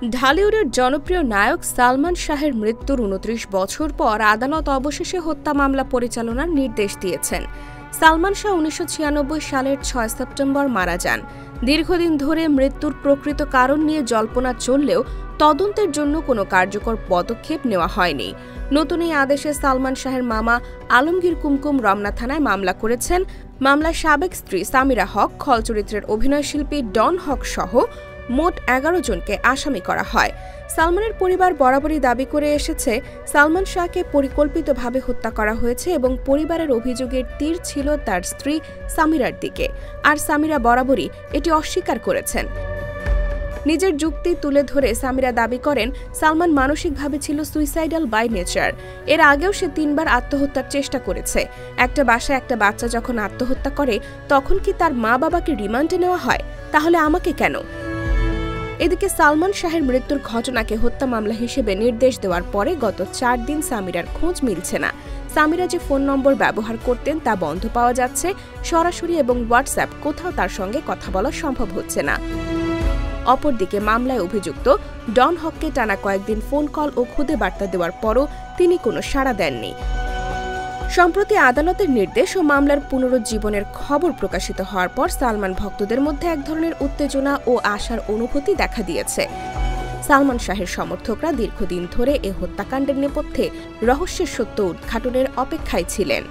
ঢালিউডের জনপ্রিয় নায়ক সালমান শাহের মৃত্যুর ২৯ বছর পর আদালত অবশেষে হত্যা মামলা পরিচালনার নির্দেশ দিয়েছেন। সালমান শাহ ১৯৯৬ সালের ৬ সেপ্টেম্বর মারা যান। দীর্ঘদিন ধরে মৃত্যুর প্রকৃত কারণ নিয়ে জল্পনা চললেও তদন্তের জন্য কোনো কার্যকর পদক্ষেপ নেওয়া হয়নি। নতুন এই আদেশে সালমান শাহের মামা আলমগীর কুমকুম রমনা থানায় মামলা করেছেন। মামলায় সাবেক স্ত্রী সামিরা হক, খল চরিত্রের অভিনয়শিল্পী ডন হক সহ মোট ১১ জনকে আসামি করা হয়। সালমানের পরিবার বরাবরই দাবি করে এসেছে, সালমান শাহকে পরিকল্পিতভাবে হত্যা করা হয়েছে এবং পরিবারের অভিযোগের তীর ছিল তার স্ত্রী সামিরার দিকে, আর সামিরা বরাবরই এটি অস্বীকার করেছেন। নিজের যুক্তি তুলে ধরে সামিরা দাবি করেন, সালমান মানসিকভাবে ছিল সুইসাইডাল বাই নেচার। এর আগেও সে ৩ বার আত্মহত্যার চেষ্টা করেছে। একটা বাসায় একটা বাচ্চা যখন আত্মহত্যা করে তখন কি তার মা বাবাকে রিমান্ডে নেওয়া হয়? তাহলে আমাকে কেন? এদিকে সালমান শাহের মৃত্যুর ঘটনাকে হত্যা মামলা হিসেবে নির্দেশ দেওয়ার পরে গত ৪ দিন সামিরার খোঁজ মিলছে না। সামিরা যে ফোন নম্বর ব্যবহার করতেন তা বন্ধ পাওয়া যাচ্ছে। সরাসরি এবং হোয়াটসঅ্যাপ কোথাও তার সঙ্গে কথা বলা সম্ভব হচ্ছে না। অপরদিকে মামলায় অভিযুক্ত ডন হককে টানা কয়েকদিন ফোন কল ও খুদে বার্তা দেওয়ার পরও তিনি কোনো সাড়া দেননি। সম্প্রতি আদালতের নির্দেশ ও মামলার পুনরুজ্জীবনের খবর প্রকাশিত হওয়ার পর সালমান ভক্তদের মধ্যে এক ধরনের উত্তেজনা ও আশার অনুভূতি দেখা দিয়েছে। সালমান শাহের সমর্থকরা দীর্ঘদিন ধরে এ হত্যাকাণ্ডের নেপথ্যে রহস্যের সত্য উদ্ঘাটনের অপেক্ষায় ছিলেন।